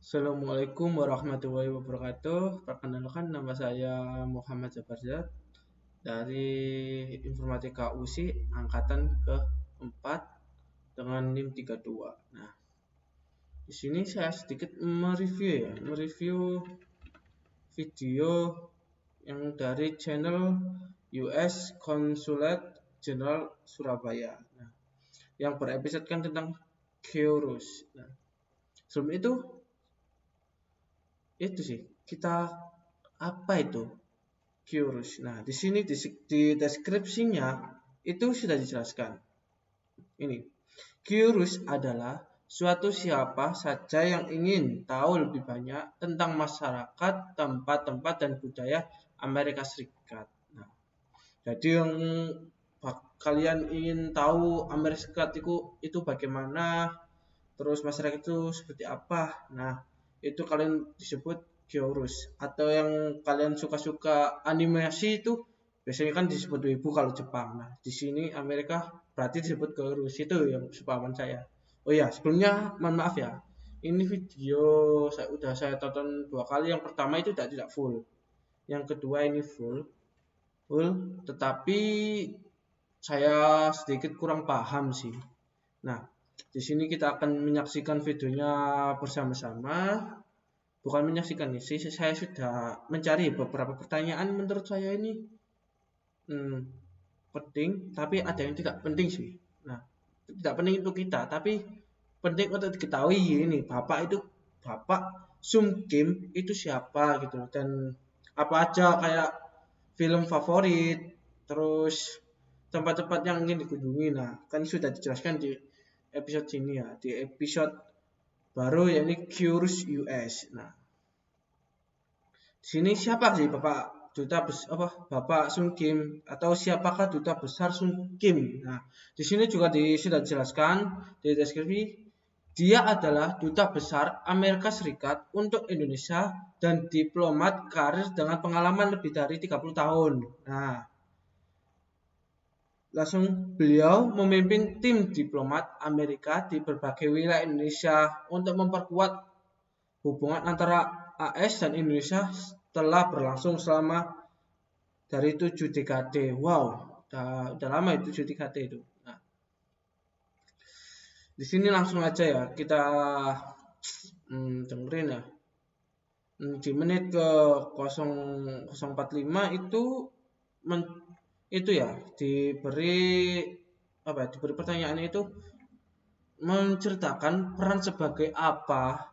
Assalamualaikum warahmatullahi wabarakatuh. Perkenalkan nama saya Muhammad Zabarzat dari Informatika USI angkatan ke-4 dengan NIM 32. Nah, di sini saya sedikit mereview video yang dari channel US Consulate General Surabaya. Nah, yang berepisodekan tentang Keurus. Nah, sebelum itu sih kita apa itu Keurus. Nah, di sini di deskripsinya itu sudah dijelaskan. Ini Keurus adalah suatu siapa saja yang ingin tahu lebih banyak tentang masyarakat, tempat-tempat dan budaya Amerika Serikat. Nah, jadi yang kalian ingin tahu Amerika Serikat itu bagaimana, terus masyarakat itu seperti apa. Nah, itu kalian disebut Kyorus. Atau yang kalian suka-suka animasi itu biasanya kan disebut wibu kalau Jepang. Nah, di sini Amerika berarti disebut Kyorus. Itu yang sepahaman saya. Oh ya, sebelumnya mohon maaf ya. Ini video saya tonton 2 kali. Yang pertama itu tidak full. Yang kedua ini full, tetapi saya sedikit kurang paham sih. Nah, di sini kita akan menyaksikan videonya bersama-sama. Bukan menyaksikan nih, saya sudah mencari beberapa pertanyaan menurut saya ini penting, tapi ada yang tidak penting sih. Nah, tidak penting untuk kita, tapi penting untuk diketahui ini Bapak Sung Kim itu siapa gitu, dan apa aja kayak film favorit, terus tempat-tempat yang ingin dikunjungi. Nah, kan sudah dijelaskan di episode sini ya, di episode baru yakni Curious US. Nah, di sini siapa sih Bapak Sung Kim, atau siapakah duta besar Sung Kim? Nah, di sini juga sudah dijelaskan di deskripsi, dia adalah duta besar Amerika Serikat untuk Indonesia dan diplomat karir dengan pengalaman lebih dari 30 tahun. Nah, langsung beliau memimpin tim diplomat Amerika di berbagai wilayah Indonesia untuk memperkuat hubungan antara AS dan Indonesia telah berlangsung selama dari 7 dekade. Wow, udah lama itu 7 dekade itu. Nah, di sini langsung aja ya kita dengerin ya. Di menit ke 045 itu ya diberi pertanyaannya itu menceritakan peran sebagai apa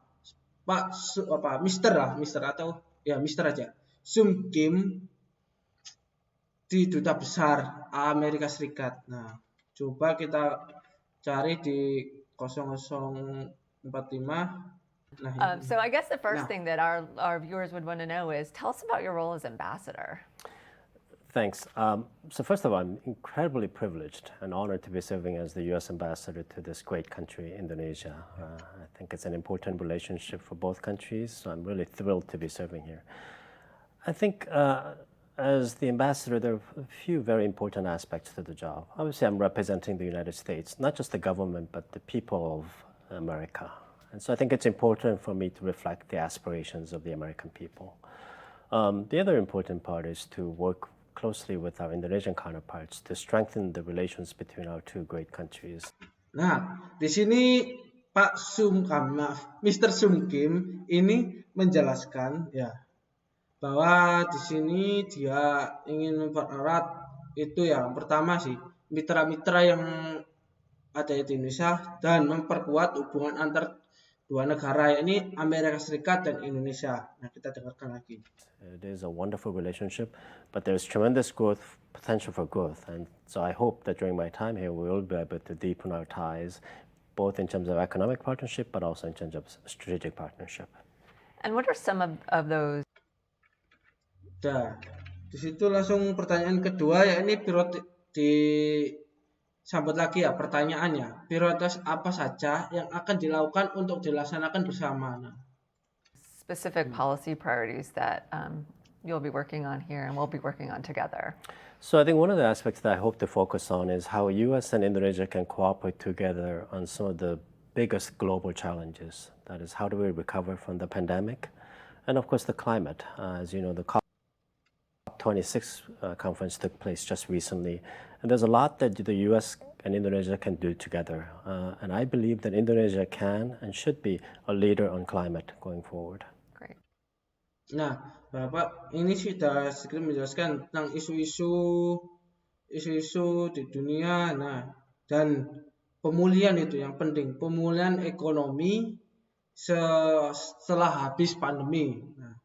Mister atau ya Mister aja Sung Kim di duta besar Amerika Serikat. Nah, coba kita cari di 0045. Nah, So I guess the first nah, thing that our viewers would want to know is, tell us about your role as ambassador. Thanks. So first of all, I'm incredibly privileged and honored to be serving as the U.S. ambassador to this great country, Indonesia. I think it's an important relationship for both countries, so I'm really thrilled to be serving here. I think as the ambassador, there are a few very important aspects to the job. Obviously, I'm representing the United States, not just the government, but the people of America. And so I think it's important for me to reflect the aspirations of the American people. The other important part is to work closely with our Indonesian counterparts to strengthen the relations between our two great countries. Nah, di sini Mr. Sung Kim ini menjelaskan ya bahwa di sini dia ingin mempererat itu yang pertama sih mitra-mitra yang ada di Indonesia dan memperkuat hubungan antar dua negara, yakni Amerika Serikat dan Indonesia. Nah, kita dengarkan lagi. It is a wonderful relationship, but there's tremendous potential for growth. And so I hope that during my time here, we will be able to deepen our ties, both in terms of economic partnership, but also in terms of strategic partnership. And what are some of those? Nah, di situ langsung pertanyaan kedua, yakni sambut lagi ya pertanyaannya. Prioritas apa saja yang akan dilakukan untuk dilaksanakan bersama? Nah, specific policy priorities that you'll be working on here and we'll be working on together? So I think one of the aspects that I hope to focus on is how U.S. and Indonesia can cooperate together on some of the biggest global challenges. That is, how do we recover from the pandemic? And of course, the climate. As you know, the COP26 conference took place just recently. And there's a lot that the US and Indonesia can do together. And I believe that Indonesia can and should be a leader on climate going forward. Great. Nah, Bapak ini sudah sedikit menjelaskan tentang isu-isu di dunia, nah, dan pemulihan itu yang penting, pemulihan ekonomi setelah habis pandemi. Nah,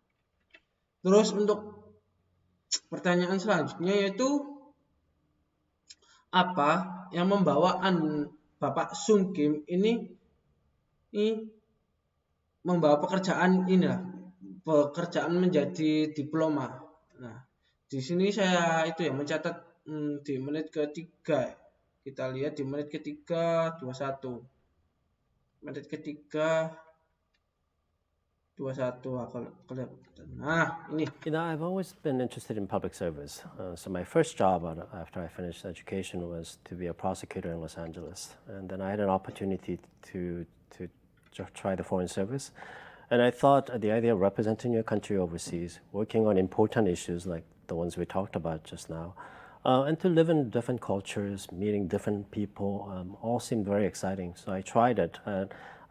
terus untuk pertanyaan selanjutnya yaitu apa yang membawa Bapak Sung Kim ini membawa pekerjaan menjadi diploma. Nah, di sini saya mencatat di menit ketiga. Kita lihat di menit ketiga 21. Menit ketiga 21. Nah, ini. You know, I've always been interested in public service. So my first job after I finished education was to be a prosecutor in Los Angeles. And then I had an opportunity to try the Foreign Service. And I thought the idea of representing your country overseas, working on important issues like the ones we talked about just now, and to live in different cultures, meeting different people, all seemed very exciting. So I tried it.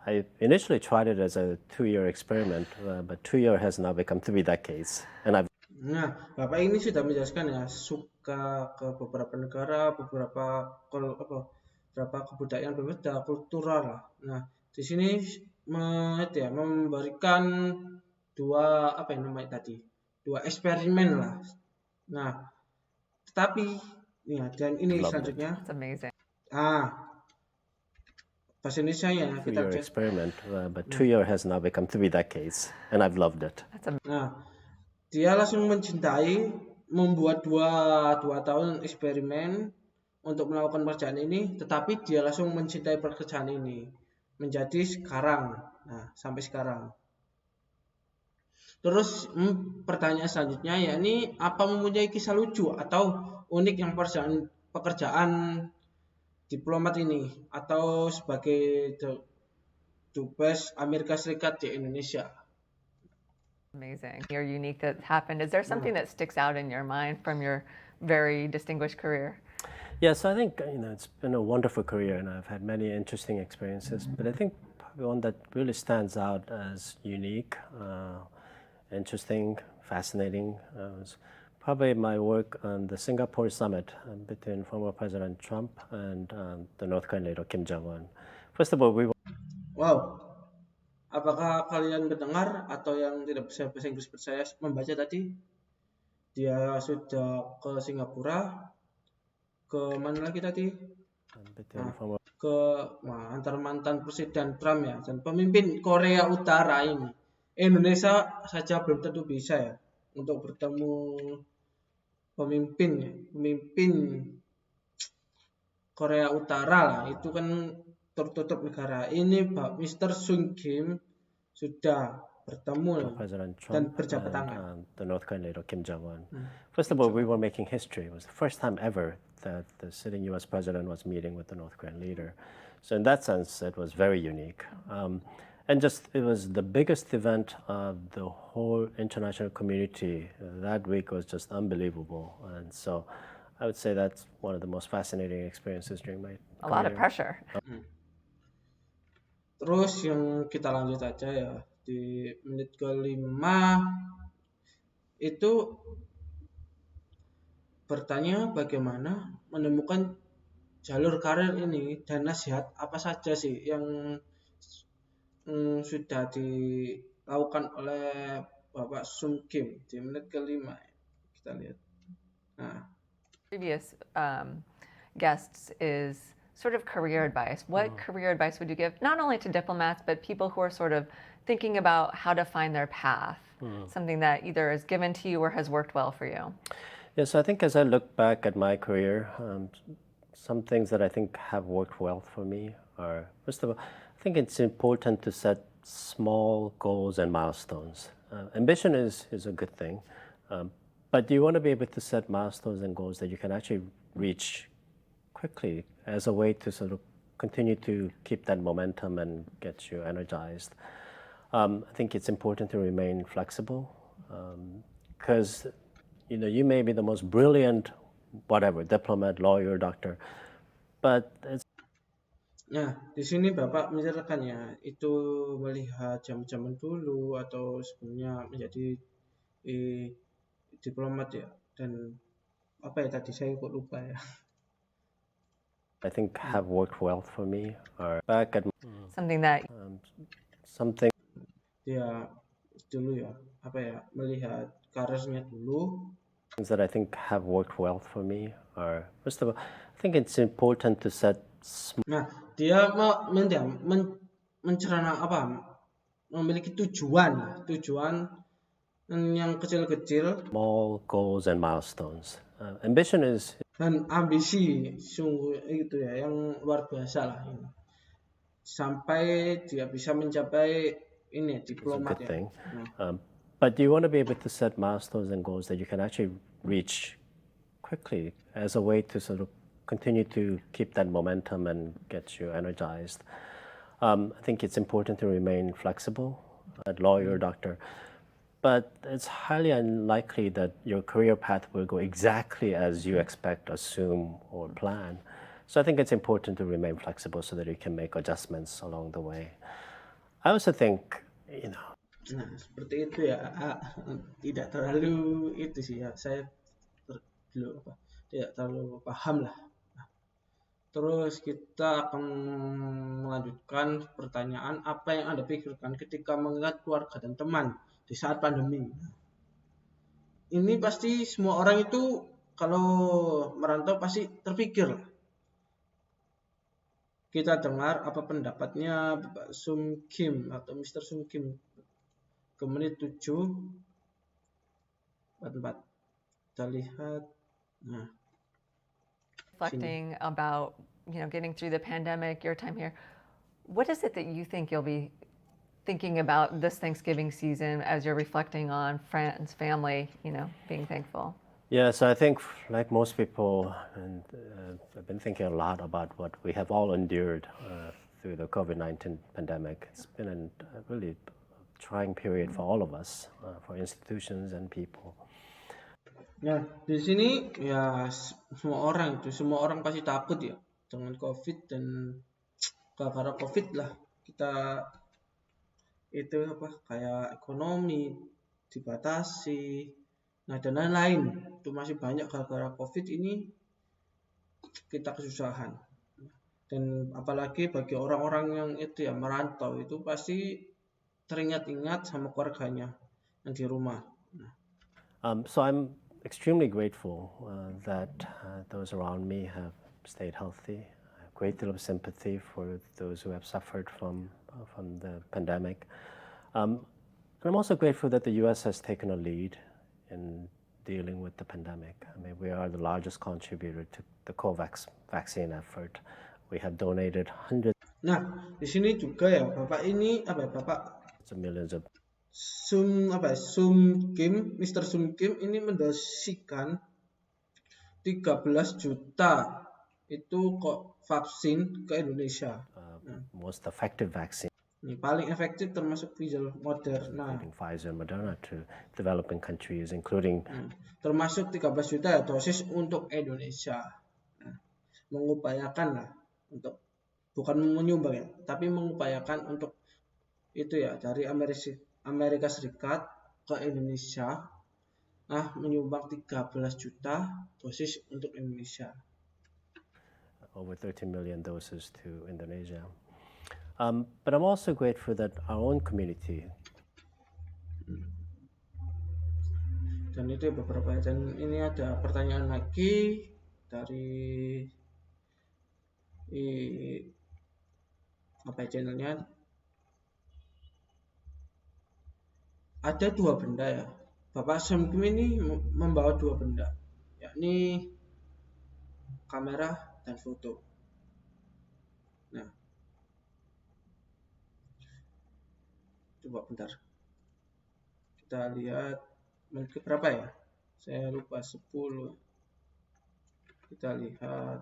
I initially tried it as a 2-year experiment, but 2 years has now become 3 decades. And I've Nah, Bapak ini sudah menjelaskan ya, suka ke beberapa negara, beberapa kebudayaan berbeda, kultural lah. Nah, di sini memberikan dua eksperimen lah. Nah, tetapi dan ini selanjutnya. That's amazing. Bahasa Indonesia ya kita experiment, but 2 years has now become 3 decades, and I've loved it. Nah, dia langsung mencintai, membuat dua tahun eksperimen untuk melakukan pekerjaan ini, tetapi dia langsung mencintai pekerjaan ini menjadi sekarang. Nah, sampai sekarang. Terus pertanyaan selanjutnya yakni apa mempunyai kisah lucu atau unik yang pekerjaan diplomat ini atau sebagai dubes Amerika Serikat di Indonesia. Amazing. You're unique that happened. Is there something that sticks out in your mind from your very distinguished career? Yes, I think it's been a wonderful career, and I've had many interesting experiences. But I think probably one that really stands out as unique, interesting, fascinating was probably my work on the Singapore summit between former President Trump and the North Korean leader Kim Jong-un. First of all, Wow. Apakah kalian mendengar atau yang tidak bisa bahasa Inggris percaya membaca tadi? Dia sudah ke Singapura, ke mana lagi tadi? Ke antar mantan Presiden Trump ya, dan pemimpin Korea Utara ini. Indonesia saja belum tentu bisa ya untuk bertemu pemimpin Korea Utara lah, itu kan tertutup negara. Ini Pak Mr. Sung Kim sudah bertemu dan berjabat tangan. The North Korean leader Kim Jong-un. First of all, we were making history. It was the first time ever that the sitting U.S. president was meeting with the North Korean leader. So in that sense, it was very unique. And it was the biggest event of the whole international community. That week was just unbelievable. And so I would say that's one of the most fascinating experiences during my career. A lot of pressure. Terus yang kita lanjut aja ya, di menit ke-5 itu bertanya bagaimana menemukan jalur karir ini dan nasihat apa saja sih yang sudah dilakukan oleh Bapak Sung Kim di menit ke-5. Kita lihat. Nah. Previous guests is sort of career advice. What career advice would you give not only to diplomats but people who are sort of thinking about how to find their path? Something that either is given to you or has worked well for you. Yes, I think as I look back at my career, some things that I think have worked well for me are, first of all, I think it's important to set small goals and milestones. Ambition is a good thing, but you want to be able to set milestones and goals that you can actually reach quickly as a way to sort of continue to keep that momentum and get you energized. I think it's important to remain flexible because you may be the most brilliant, whatever, diplomat, lawyer, doctor, but it's Nah, di sini Bapak menceritakan ya, itu melihat zaman-zaman dulu atau sebelumnya menjadi diplomat ya, dan apa ya tadi saya kok lupa ya. I think have worked well for me are back at Something that something Dia dulu ya, apa ya, melihat karirnya dulu. things that I think have worked well for me are, first of all, I think it's important to set Nah, dia mencerana apa, memiliki tujuan yang kecil-kecil small goals and milestones. Ambition is dan ambisi sungguh itu ya yang luar biasa lah ini. Sampai dia bisa mencapai ini a diplomat good ya. thing. Nah, But you want to be able to set milestones and goals that you can actually reach quickly as a way to sort of continue to keep that momentum and get you energized. I think it's important to remain flexible, a lawyer, doctor, but it's highly unlikely that your career path will go exactly as you expect, assume, or plan. So I think it's important to remain flexible so that you can make adjustments along the way. I also think, nah, seperti itu ya. Tidak terlalu itu sih ya. Saya tidak terlalu paham lah. Terus kita akan melanjutkan pertanyaan, apa yang Anda pikirkan ketika mengingat keluarga dan teman di saat pandemi? Ini pasti semua orang itu kalau merantau pasti terpikir. Kita dengar apa pendapatnya Bapak Sum Kim atau Mr. Sum Kim ke menit 7:44. Kita lihat. Nah, reflecting about, getting through the pandemic, your time here, what is it that you think you'll be thinking about this Thanksgiving season as you're reflecting on friends, family, being thankful? yeah, so I think, like most people, and I've been thinking a lot about what we have all endured through the COVID-19 pandemic. It's been a really trying period for all of us, for institutions and people. Nah, di sini ya semua orang pasti takut ya dengan COVID, dan gara-gara COVID lah kita itu kayak ekonomi dibatasi, nah dan lain-lain itu masih banyak. Gara-gara COVID ini kita kesusahan, dan apalagi bagi orang-orang yang itu ya merantau, itu pasti teringat-ingat sama keluarganya yang di rumah. So I'm extremely grateful that those around me have stayed healthy. I have a great deal of sympathy for those who have suffered from the pandemic. And I'm also grateful that the U.S. has taken a lead in dealing with the pandemic. I mean, we are the largest contributor to the COVAX vaccine effort. We have donated hundreds Nah, di sini juga ya Bapak ini Bapak of millions of Sum Kim, Mr. Sum Kim ini mendonasikan 13 juta itu kok vaksin ke Indonesia. most effective vaccine, Ini paling efektif termasuk Pfizer, Moderna. including Pfizer and Moderna, to developing countries, including Termasuk 13 juta dosis untuk Indonesia. Mengupayakan lah untuk, bukan menyumbang ya, tapi mengupayakan untuk itu ya, dari Amerika Serikat ke Indonesia, menyumbang 13 juta dosis untuk Indonesia. over 13 million doses to Indonesia. But I'm also grateful that our own community, Dan itu beberapa, dan ini ada pertanyaan lagi dari channelnya. Ada 2 benda ya. Bapak Sum Kim ini membawa 2 benda, yakni kamera dan foto. Nah, coba bentar. Kita lihat menit berapa ya? Saya lupa, 10. Kita lihat.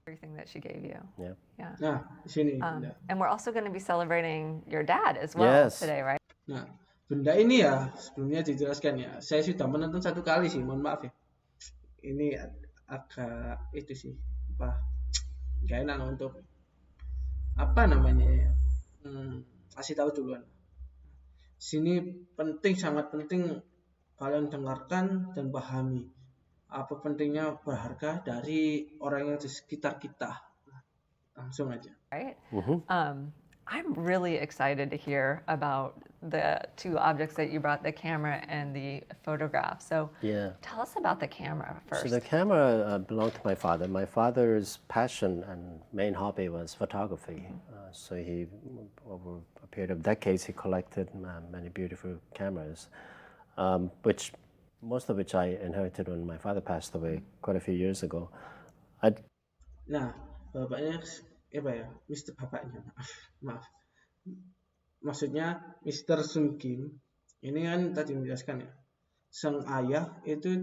Everything that she gave you. Yeah. Yeah. Nah, di sini Um, benda. and we're also going to be celebrating your dad as well Yes. today, right? Nah, benda ini ya sebelumnya dijelaskan ya. Saya sudah menonton 1 kali sih, mohon maaf ya. Ini agak itu sih apa? Gak enak untuk apa namanya ya. Kasih tahu duluan. Sini penting, sangat penting kalian dengarkan dan pahami apa pentingnya berharga dari orang yang di sekitar kita. Langsung aja. Right? Mm-hmm. I'm really excited to hear about the 2 objects that you brought, the camera and the photograph. So Yeah. tell us about the camera So first. the camera belonged to my father. My father's passion and main hobby was photography. So he, over a period of decades, he collected many beautiful cameras, which most of which I inherited when my father passed away quite a few years ago. Nah, bapaknya apa ya? Mr. Bapaknya, maaf. Maksudnya Mr. Sun Kim ini kan tadi menjelaskan ya. Sang ayah itu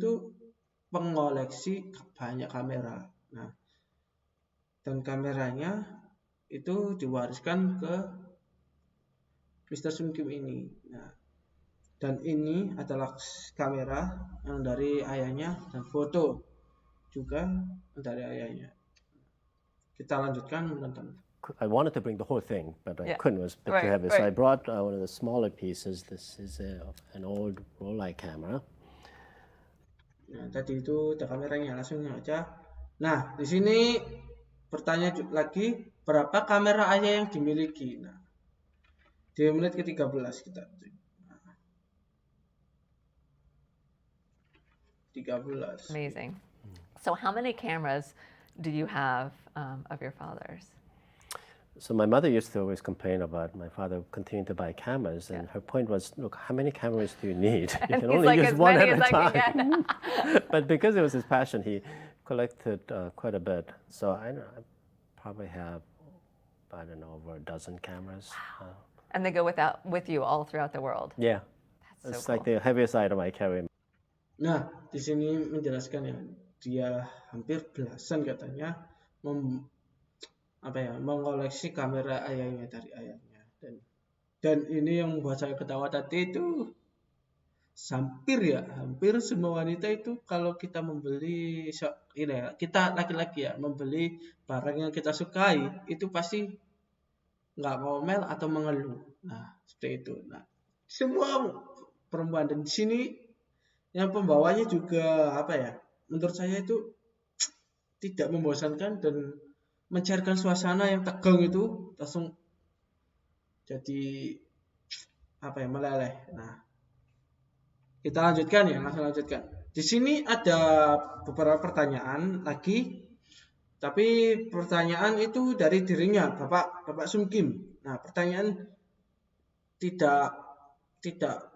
pengoleksi banyak kamera. Nah, dan kameranya itu diwariskan ke Mr. Sun Kim ini. Nah, dan ini adalah kamera yang dari ayahnya dan foto juga dari ayahnya. Kita lanjutkan menonton. I wanted to bring the whole thing, but I Yeah. couldn't. It was a bit too Right, heavy. So I right. brought one of the smaller pieces. This is an old Rollei camera. Nah, tadi itu ada kameranya, langsung aja. Nah, di sini pertanyaan lagi, berapa kamera ayah yang dimiliki? Nah, di menit ke-13 kita. 13. Amazing. So how many cameras do you have of your father's? So my mother used to always complain about my father continuing to buy cameras, and Yeah. her point was, look, how many cameras do you need? You And can he's only like, use as one many at as a I can time. get. But because it was his passion, he collected quite a bit. So I probably have, I don't know, over a dozen cameras. And they go with you all throughout the world. Yeah, That's it's so like cool. the heaviest item I carry. Nah, di sini menjelaskan ya, dia hampir belasan katanya mengoleksi kamera ayahnya dari ayahnya. Dan ini yang membuat saya ketawa tadi itu hampir semua wanita itu kalau kita membeli kita laki-laki ya membeli barang yang kita sukai itu pasti nggak ngomel atau mengeluh. Nah, seperti itu. Nah, semua perempuan dan di sini yang pembawanya juga apa ya? Menurut saya itu tidak membosankan dan mencairkan suasana yang tegang itu langsung jadi apa ya, meleleh. Nah, kita lanjutkan ya, langsung lanjutkan. Di sini ada beberapa pertanyaan lagi, tapi pertanyaan itu dari dirinya, Bapak Sun Kim. Nah, pertanyaan tidak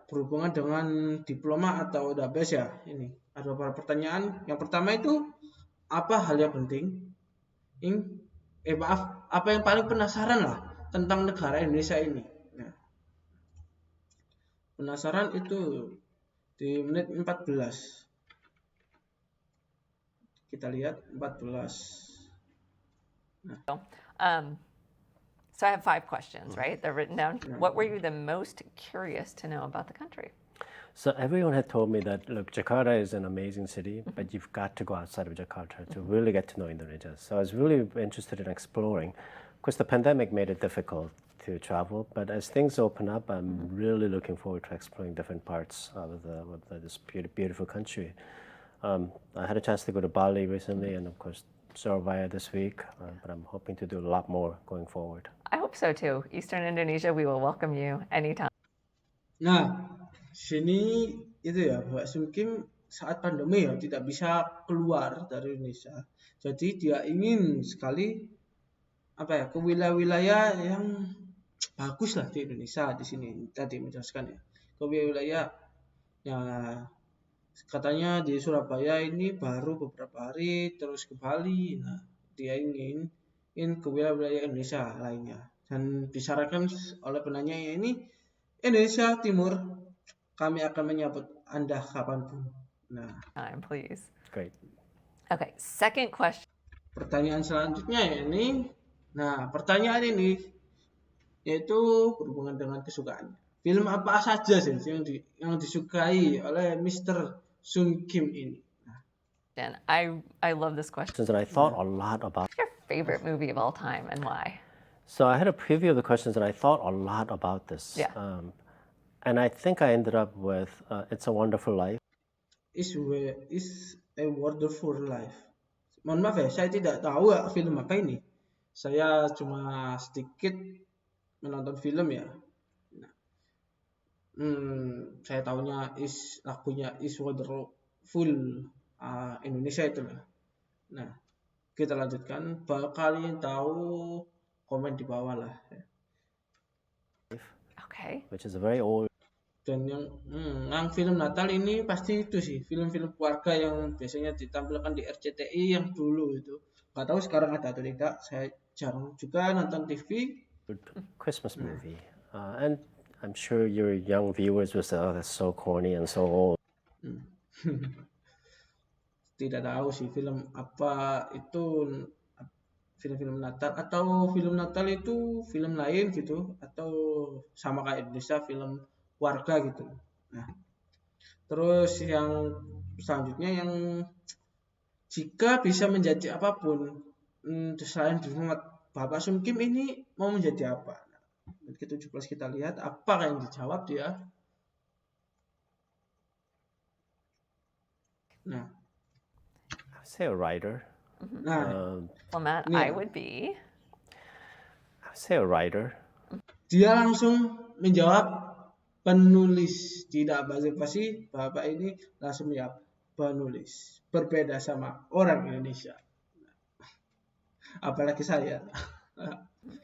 berhubungan dengan diploma atau database ya. Ini ada beberapa pertanyaan. Yang pertama itu apa hal yang penting? Apa yang paling penasaran lah tentang negara Indonesia ini? Nah, penasaran itu di menit 14. Kita lihat 14. So I have 5 questions, right? They're written down. What were you the most curious to know about the country? So everyone had told me that, look, Jakarta is an amazing city, but you've got to go outside of Jakarta to really get to know Indonesia. So I was really interested in exploring. Of course, the pandemic made it difficult to travel, but as things open up, I'm really looking forward to exploring different parts of this beautiful country. I had a chance to go to Bali recently, and of course, Surabaya this week, but I'm hoping to do a lot more going forward. I hope so too. Eastern Indonesia, we will welcome you anytime. Nah, sini itu ya, Pak Sun Kim saat pandemi ya tidak bisa keluar dari Indonesia. Jadi dia ingin sekali ke wilayah-wilayah yang bagus lah di Indonesia di sini tadi menjelaskan ya. Ke wilayah ya katanya di Surabaya ini baru beberapa hari terus ke Bali. Nah, dia ingin ke wilayah-wilayah Indonesia lainnya. Dan disarankan oleh penanya ini Indonesia Timur, kami akan menyambut Anda kapanpun. Nah, Please. Great. Okay, second question. Pertanyaan selanjutnya ini. Nah, pertanyaan ini yaitu berhubungan dengan kesukaan. Film apa saja sih yang disukai oleh Mr. Sun Kim ini? And I love this question. And I thought a lot about. What's your favorite movie of all time and why? So I had a preview of the questions, and I thought a lot about this. Yeah. And I think I ended up with "It's a Wonderful Life." Is a Wonderful Life. Mohon maaf ya, saya tidak tahu film apa ini. Saya cuma sedikit menonton film ya. Nah, saya tahunya lagunya Is Wonderful Indonesia itu lah. Nah, kita lanjutkan. Kalian tahu, komen di bawah lah. Okay. Which is a very old. Dan yang film Natal ini pasti itu sih, film-film keluarga yang biasanya ditampilkan di RCTI yang dulu itu. Nggak tahu sekarang ada atau tidak, saya jarang juga nonton TV. Christmas movie. And I'm sure your young viewers will say, "Oh, that's so corny and so old." Tidak tahu sih film apa itu, film-film Natal atau film Natal itu film lain gitu, atau sama kayak Indonesia film keluarga gitu. Nah, terus yang selanjutnya yang jika bisa menjadi apapun selain Bapak Sun Kim ini mau menjadi apa? Nah, ke-17 kita lihat apa yang dijawab dia. Nah, I would say a writer. nah, Diplomat, I would be. I would say a writer. dia langsung menjawab penulis, tidak basa-basi. Bapak ini langsung menjawab penulis. Berbeda sama orang Indonesia. Apalagi saya.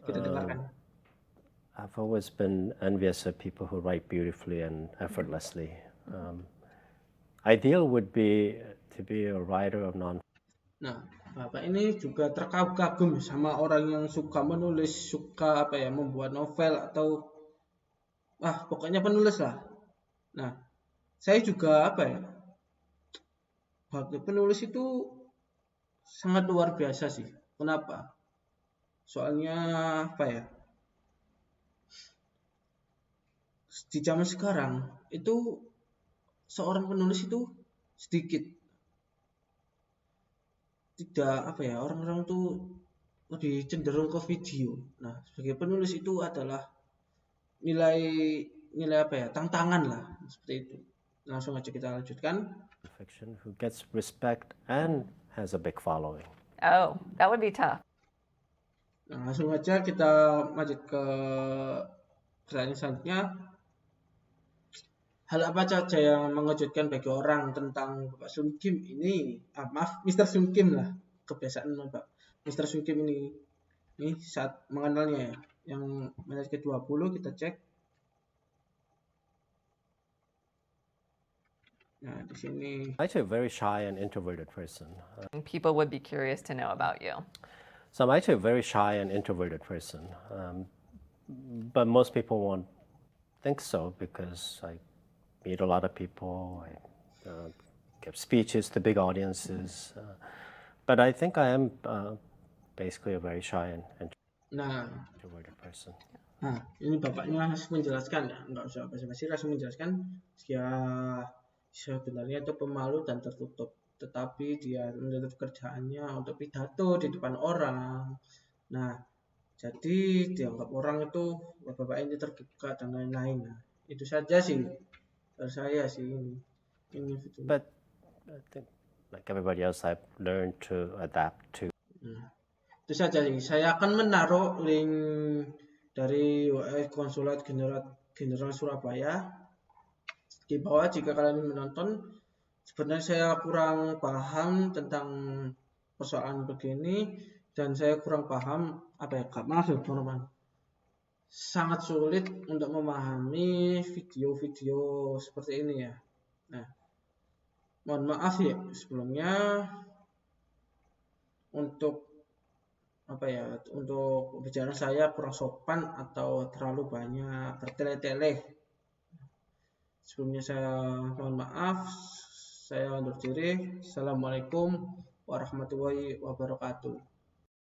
Kita dengarkan. I've always been envious of people who write beautifully and effortlessly. Ideal would be to be a writer of non. Nah, Bapak ini juga terkagum-kagum sama orang yang suka menulis, suka membuat novel atau pokoknya penulis lah. Nah, saya juga penulis itu sangat luar biasa sih. Kenapa? Soalnya di zaman sekarang itu seorang penulis itu sedikit. Tidak orang-orang tuh lebih cenderung ke video. Nah, sebagai penulis itu adalah nilai tantangan lah, seperti itu. Langsung aja kita lanjutkan. Fiction who gets respect and has a big following. Oh, that would be tough. Nah, langsung aja kita lanjut ke pertanyaan selanjutnya. Hal apa saja yang mengejutkan bagi orang tentang Bapak Sun Kim ini? Mr. Sun Kim lah, kebiasaan Pak. Mr. Sun Kim ini saat mengenalnya ya. Yang menit ke-20 kita cek. Nah, di sini. Actually, a very shy and introverted person. People would be curious to know about you. So I'm actually a very shy and introverted person. But most people won't think so because I meet a lot of people. I give speeches to big audiences. But I think I am basically a very shy and introverted person. Nah, ini bapaknya langsung menjelaskan ya, nggak usah basa-basi, langsung menjelaskan dia sebenarnya itu pemalu dan tertutup, tetapi dia menuntut kerjaannya untuk pidato di depan orang. Nah, jadi dianggap orang itu bapak ini terbuka dan lain-lain. Nah, itu saja sih dari saya sih ini. But I think like everybody else, I've learned to adapt to. Itu saja sih. Saya akan menaruh link dari Konsulat Jenderal Surabaya di bawah jika kalian menonton. Sebenarnya saya kurang paham tentang persoalan begini dan saya kurang paham teman-teman. Sangat sulit untuk memahami video-video seperti ini ya. Nah, mohon maaf ya sebelumnya untuk untuk bicara saya kurang sopan atau terlalu banyak bertele-tele. Sebelumnya saya mohon maaf, saya undur diri. Assalamualaikum warahmatullahi wabarakatuh.